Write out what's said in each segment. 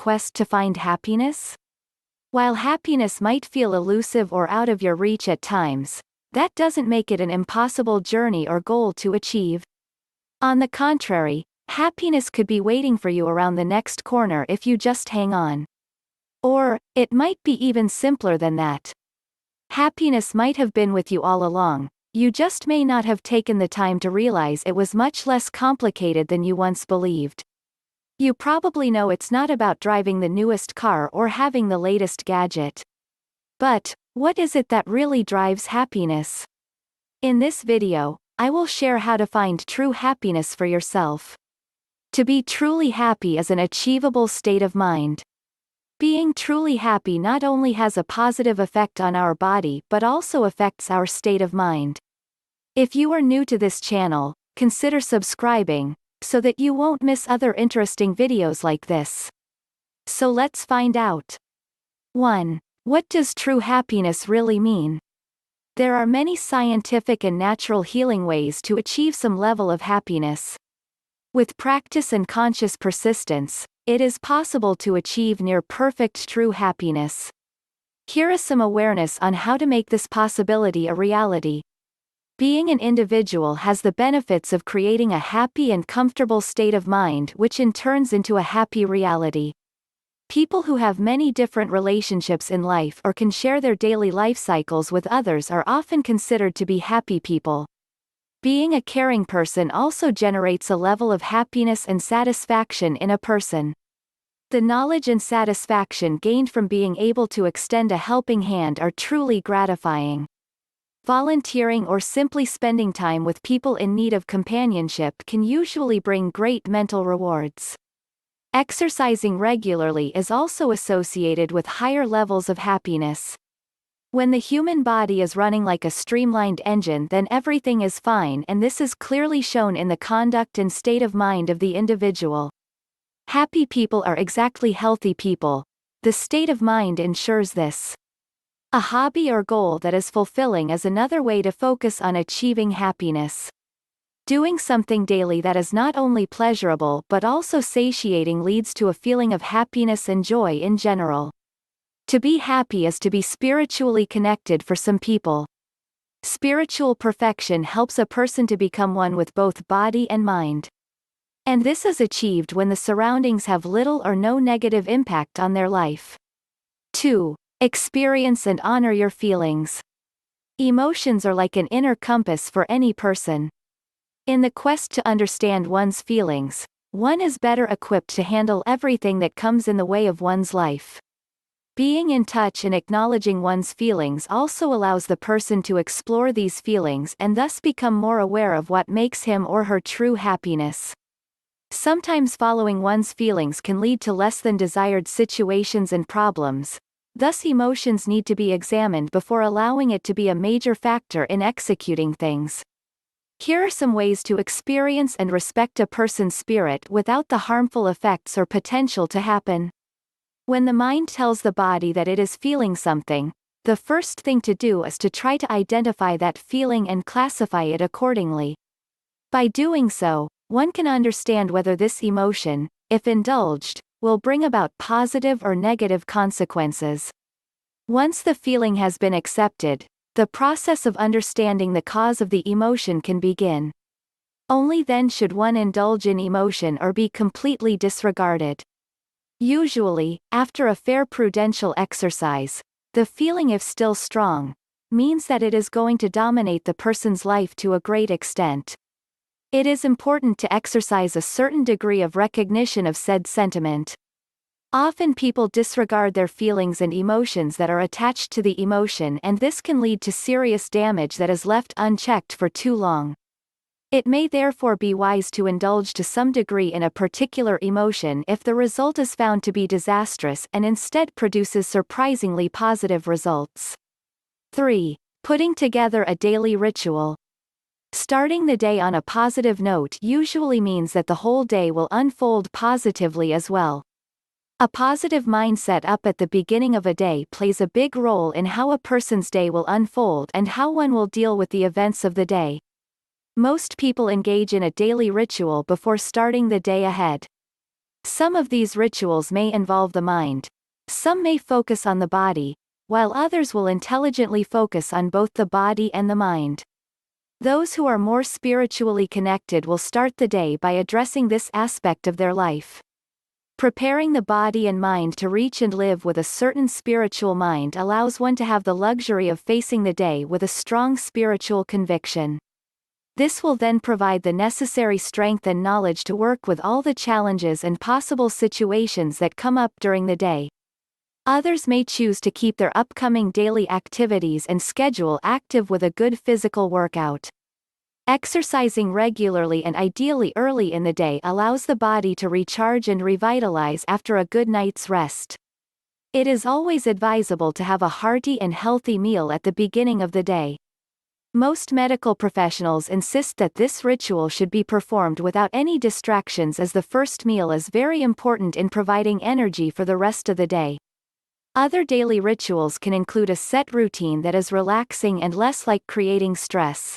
quest to find happiness? While happiness might feel elusive or out of your reach at times, that doesn't make it an impossible journey or goal to achieve. On the contrary, happiness could be waiting for you around the next corner if you just hang on. Or, it might be even simpler than that. Happiness might have been with you all along, you just may not have taken the time to realize it was much less complicated than you once believed. You probably know it's not about driving the newest car or having the latest gadget. But, what is it that really drives happiness? In this video, I will share how to find true happiness for yourself. To be truly happy is an achievable state of mind. Being truly happy not only has a positive effect on our body but also affects our state of mind. If you are new to this channel, consider subscribing, so that you won't miss other interesting videos like this. So let's find out. 1. What does true happiness really mean? There are many scientific and natural healing ways to achieve some level of happiness. With practice and conscious persistence, it is possible to achieve near-perfect true happiness. Here is some awareness on how to make this possibility a reality. Being an individual has the benefits of creating a happy and comfortable state of mind, which in turns into a happy reality. People who have many different relationships in life or can share their daily life cycles with others are often considered to be happy people. Being a caring person also generates a level of happiness and satisfaction in a person. The knowledge and satisfaction gained from being able to extend a helping hand are truly gratifying. Volunteering or simply spending time with people in need of companionship can usually bring great mental rewards. Exercising regularly is also associated with higher levels of happiness. When the human body is running like a streamlined engine, then everything is fine, and this is clearly shown in the conduct and state of mind of the individual. Happy people are exactly healthy people. The state of mind ensures this. A hobby or goal that is fulfilling is another way to focus on achieving happiness. Doing something daily that is not only pleasurable but also satiating leads to a feeling of happiness and joy in general. To be happy is to be spiritually connected for some people. Spiritual perfection helps a person to become one with both body and mind. And this is achieved when the surroundings have little or no negative impact on their life. 2. Experience and honor your feelings. Emotions are like an inner compass for any person. In the quest to understand one's feelings, one is better equipped to handle everything that comes in the way of one's life. Being in touch and acknowledging one's feelings also allows the person to explore these feelings and thus become more aware of what makes him or her true happiness. Sometimes following one's feelings can lead to less than desired situations and problems, thus emotions need to be examined before allowing it to be a major factor in executing things. Here are some ways to experience and respect a person's spirit without the harmful effects or potential to happen. When the mind tells the body that it is feeling something, the first thing to do is to try to identify that feeling and classify it accordingly. By doing so, one can understand whether this emotion, if indulged, will bring about positive or negative consequences. Once the feeling has been accepted, the process of understanding the cause of the emotion can begin. Only then should one indulge in emotion or be completely disregarded. Usually, after a fair prudential exercise, the feeling, if still strong, means that it is going to dominate the person's life to a great extent. It is important to exercise a certain degree of recognition of said sentiment. Often people disregard their feelings and emotions that are attached to the emotion, and this can lead to serious damage that is left unchecked for too long. It may therefore be wise to indulge to some degree in a particular emotion if the result is found to be disastrous and instead produces surprisingly positive results. 3. Putting together a daily ritual. Starting the day on a positive note usually means that the whole day will unfold positively as well. A positive mindset up at the beginning of a day plays a big role in how a person's day will unfold and how one will deal with the events of the day. Most people engage in a daily ritual before starting the day ahead. Some of these rituals may involve the mind. Some may focus on the body, while others will intelligently focus on both the body and the mind. Those who are more spiritually connected will start the day by addressing this aspect of their life. Preparing the body and mind to reach and live with a certain spiritual mind allows one to have the luxury of facing the day with a strong spiritual conviction. This will then provide the necessary strength and knowledge to work with all the challenges and possible situations that come up during the day. Others may choose to keep their upcoming daily activities and schedule active with a good physical workout. Exercising regularly and ideally early in the day allows the body to recharge and revitalize after a good night's rest. It is always advisable to have a hearty and healthy meal at the beginning of the day. Most medical professionals insist that this ritual should be performed without any distractions, as the first meal is very important in providing energy for the rest of the day. Other daily rituals can include a set routine that is relaxing and less like creating stress.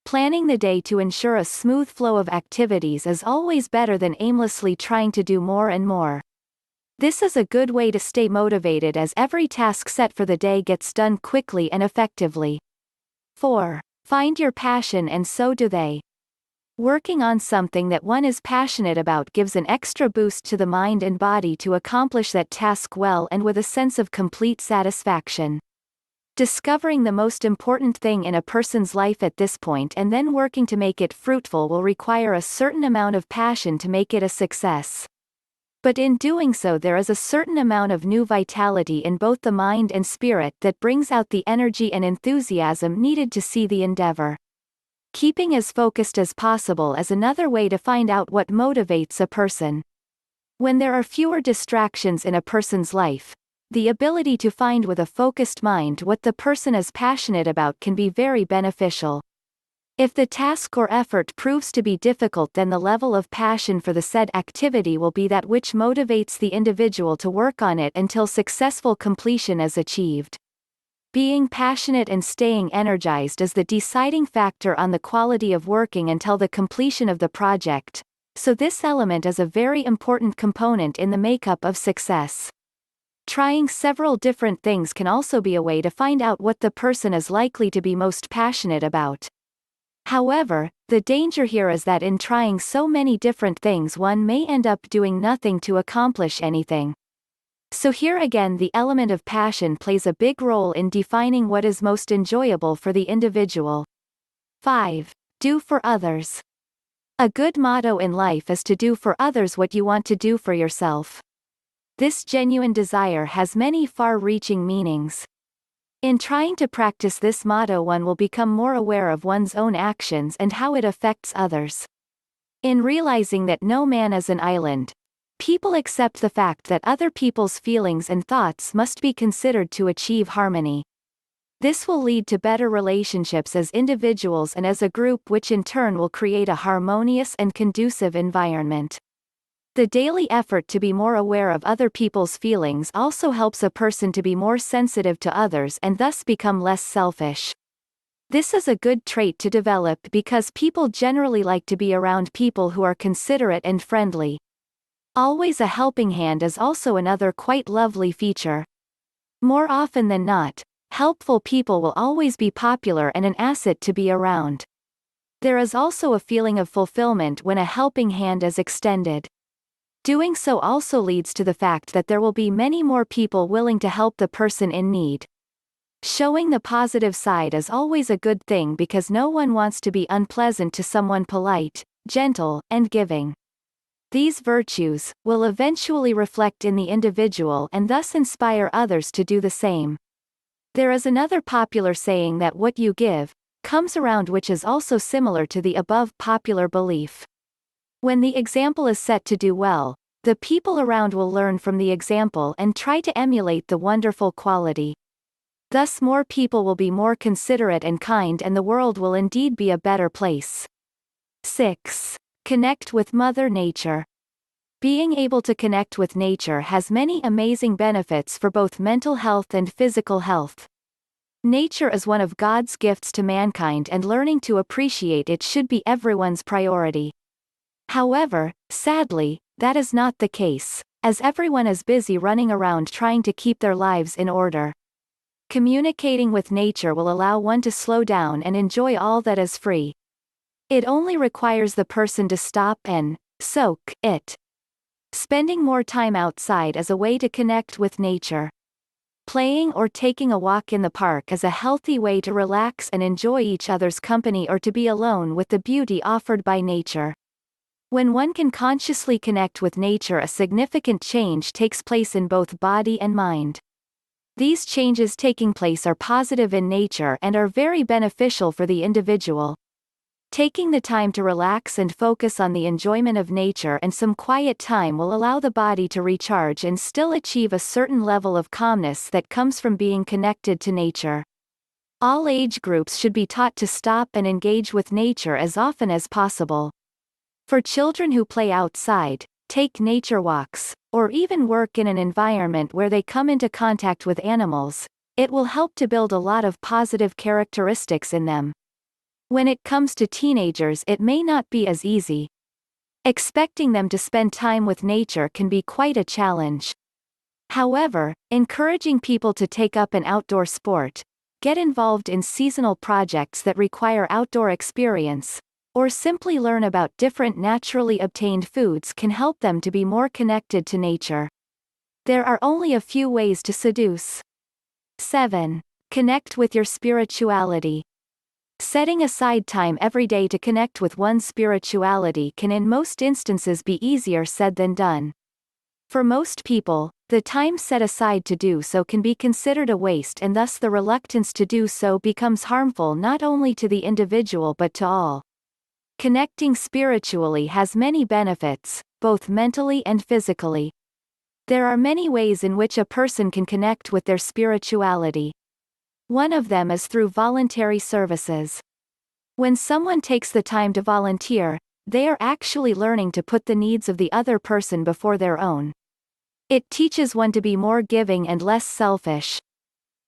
Planning the day to ensure a smooth flow of activities is always better than aimlessly trying to do more and more. This is a good way to stay motivated, as every task set for the day gets done quickly and effectively. 4. Find your passion and so do they. Working on something that one is passionate about gives an extra boost to the mind and body to accomplish that task well and with a sense of complete satisfaction. Discovering the most important thing in a person's life at this point and then working to make it fruitful will require a certain amount of passion to make it a success. But in doing so, there is a certain amount of new vitality in both the mind and spirit that brings out the energy and enthusiasm needed to see the endeavor. Keeping as focused as possible is another way to find out what motivates a person. When there are fewer distractions in a person's life, the ability to find with a focused mind what the person is passionate about can be very beneficial. If the task or effort proves to be difficult, then the level of passion for the said activity will be that which motivates the individual to work on it until successful completion is achieved. Being passionate and staying energized is the deciding factor on the quality of working until the completion of the project, so this element is a very important component in the makeup of success. Trying several different things can also be a way to find out what the person is likely to be most passionate about. However, the danger here is that in trying so many different things, one may end up doing nothing to accomplish anything. So here again, the element of passion plays a big role in defining what is most enjoyable for the individual. 5. Do for others. A good motto in life is to do for others what you want to do for yourself. This genuine desire has many far-reaching meanings. In trying to practice this motto, one will become more aware of one's own actions and how it affects others. In realizing that no man is an island, people accept the fact that other people's feelings and thoughts must be considered to achieve harmony. This will lead to better relationships as individuals and as a group, which in turn will create a harmonious and conducive environment. The daily effort to be more aware of other people's feelings also helps a person to be more sensitive to others and thus become less selfish. This is a good trait to develop because people generally like to be around people who are considerate and friendly. Always a helping hand is also another quite lovely feature. More often than not, helpful people will always be popular and an asset to be around. There is also a feeling of fulfillment when a helping hand is extended. Doing so also leads to the fact that there will be many more people willing to help the person in need. Showing the positive side is always a good thing because no one wants to be unpleasant to someone polite, gentle, and giving. These virtues will eventually reflect in the individual and thus inspire others to do the same. There is another popular saying that what you give comes around, which is also similar to the above popular belief. When the example is set to do well, the people around will learn from the example and try to emulate the wonderful quality. Thus more people will be more considerate and kind, and the world will indeed be a better place. 6. Connect with Mother Nature. Being able to connect with nature has many amazing benefits for both mental health and physical health. Nature is one of God's gifts to mankind, and learning to appreciate it should be everyone's priority. However, sadly, that is not the case, as everyone is busy running around trying to keep their lives in order. Communicating with nature will allow one to slow down and enjoy all that is free. It only requires the person to stop and soak it. Spending more time outside is a way to connect with nature. Playing or taking a walk in the park is a healthy way to relax and enjoy each other's company or to be alone with the beauty offered by nature. When one can consciously connect with nature, a significant change takes place in both body and mind. These changes taking place are positive in nature and are very beneficial for the individual. Taking the time to relax and focus on the enjoyment of nature and some quiet time will allow the body to recharge and still achieve a certain level of calmness that comes from being connected to nature. All age groups should be taught to stop and engage with nature as often as possible. For children who play outside, take nature walks, or even work in an environment where they come into contact with animals, it will help to build a lot of positive characteristics in them. When it comes to teenagers, it may not be as easy. Expecting them to spend time with nature can be quite a challenge. However, encouraging people to take up an outdoor sport, get involved in seasonal projects that require outdoor experience, or simply learn about different naturally obtained foods can help them to be more connected to nature. There are only a few ways to seduce. 7. Connect with your spirituality. Setting aside time every day to connect with one's spirituality can in most instances be easier said than done. For most people, the time set aside to do so can be considered a waste, and thus the reluctance to do so becomes harmful not only to the individual but to all. Connecting spiritually has many benefits, both mentally and physically. There are many ways in which a person can connect with their spirituality. One of them is through voluntary services. When someone takes the time to volunteer, they are actually learning to put the needs of the other person before their own. It teaches one to be more giving and less selfish.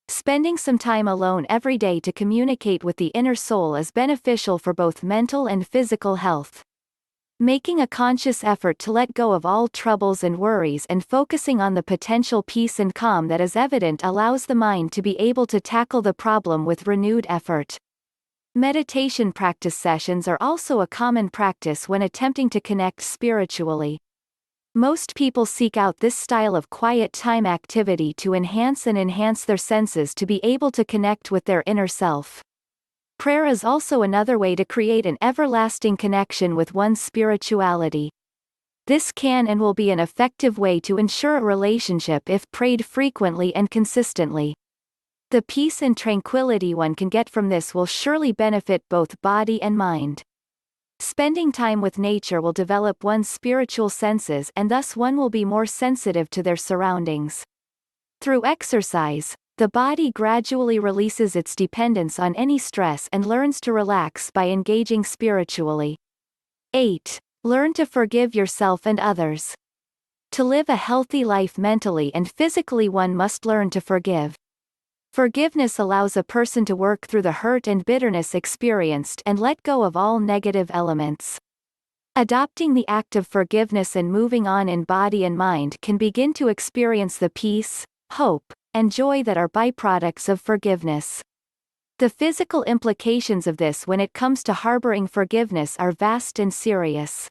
Spending some time alone every day to communicate with the inner soul is beneficial for both mental and physical health. Making a conscious effort to let go of all troubles and worries and focusing on the potential peace and calm that is evident allows the mind to be able to tackle the problem with renewed effort. Meditation practice sessions are also a common practice when attempting to connect spiritually. Most people seek out this style of quiet time activity to enhance their senses to be able to connect with their inner self. Prayer is also another way to create an everlasting connection with one's spirituality. This can and will be an effective way to ensure a relationship if prayed frequently and consistently. The peace and tranquility one can get from this will surely benefit both body and mind. Spending time with nature will develop one's spiritual senses, and thus one will be more sensitive to their surroundings. Through exercise, the body gradually releases its dependence on any stress and learns to relax by engaging spiritually. 8. Learn to forgive yourself and others. To live a healthy life mentally and physically, one must learn to forgive. Forgiveness allows a person to work through the hurt and bitterness experienced and let go of all negative elements. Adopting the act of forgiveness and moving on in body and mind can begin to experience the peace, hope, and joy that are byproducts of forgiveness. The physical implications of this when it comes to harboring forgiveness are vast and serious.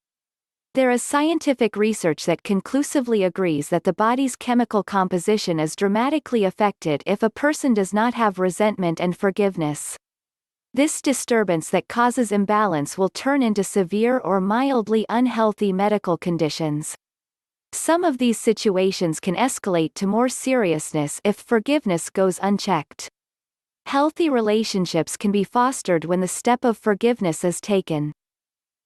There is scientific research that conclusively agrees that the body's chemical composition is dramatically affected if a person does not have resentment and forgiveness. This disturbance that causes imbalance will turn into severe or mildly unhealthy medical conditions. Some of these situations can escalate to more seriousness if forgiveness goes unchecked. Healthy relationships can be fostered when the step of forgiveness is taken.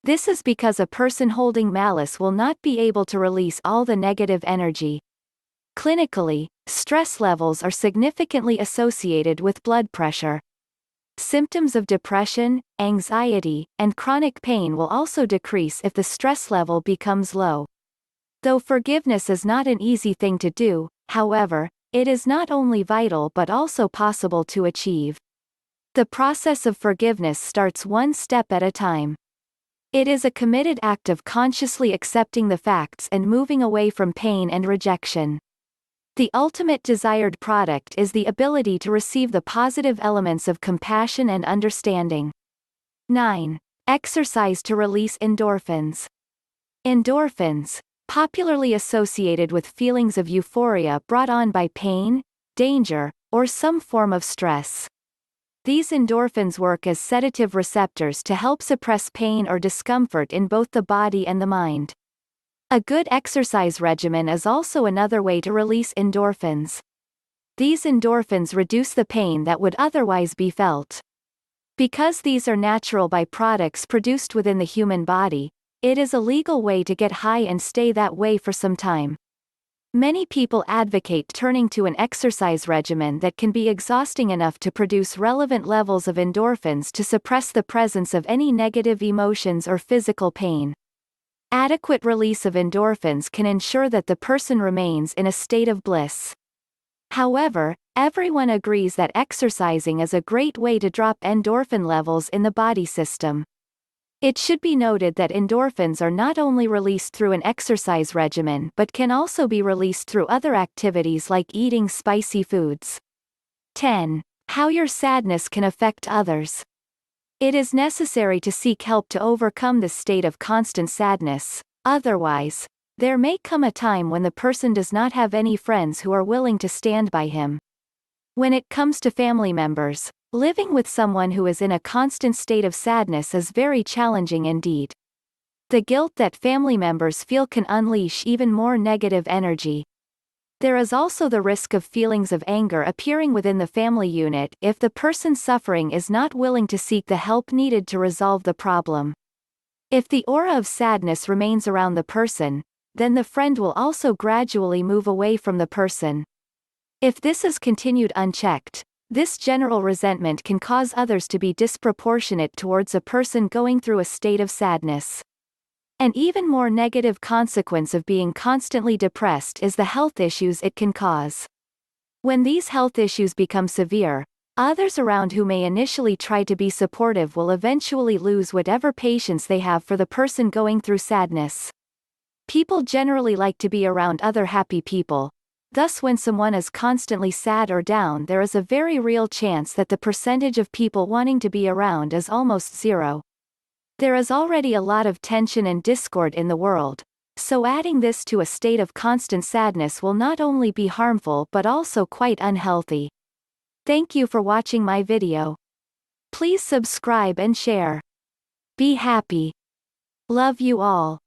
This is because a person holding malice will not be able to release all the negative energy. Clinically, stress levels are significantly associated with blood pressure. Symptoms of depression, anxiety, and chronic pain will also decrease if the stress level becomes low. Though forgiveness is not an easy thing to do, however, it is not only vital but also possible to achieve. The process of forgiveness starts one step at a time. It is a committed act of consciously accepting the facts and moving away from pain and rejection. The ultimate desired product is the ability to receive the positive elements of compassion and understanding. 9. Exercise to release endorphins. Endorphins, popularly associated with feelings of euphoria brought on by pain, danger, or some form of stress. These endorphins work as sedative receptors to help suppress pain or discomfort in both the body and the mind. A good exercise regimen is also another way to release endorphins. These endorphins reduce the pain that would otherwise be felt. Because these are natural byproducts produced within the human body, it is a legal way to get high and stay that way for some time. Many people advocate turning to an exercise regimen that can be exhausting enough to produce relevant levels of endorphins to suppress the presence of any negative emotions or physical pain. Adequate release of endorphins can ensure that the person remains in a state of bliss. However, everyone agrees that exercising is a great way to drop endorphin levels in the body system. It should be noted that endorphins are not only released through an exercise regimen but can also be released through other activities like eating spicy foods. 10. How your sadness can affect others. It is necessary to seek help to overcome this state of constant sadness, otherwise, there may come a time when the person does not have any friends who are willing to stand by him. When it comes to family members, living with someone who is in a constant state of sadness is very challenging indeed. The guilt that family members feel can unleash even more negative energy. There is also the risk of feelings of anger appearing within the family unit if the person suffering is not willing to seek the help needed to resolve the problem. If the aura of sadness remains around the person, then the friend will also gradually move away from the person. If this is continued unchecked, this general resentment can cause others to be disproportionate towards a person going through a state of sadness. An even more negative consequence of being constantly depressed is the health issues it can cause. When these health issues become severe, others around who may initially try to be supportive will eventually lose whatever patience they have for the person going through sadness. People generally like to be around other happy people. Thus, when someone is constantly sad or down, there is a very real chance that the percentage of people wanting to be around is almost zero. There is already a lot of tension and discord in the world, so adding this to a state of constant sadness will not only be harmful but also quite unhealthy. Thank you for watching my video. Please subscribe and share. Be happy. Love you all.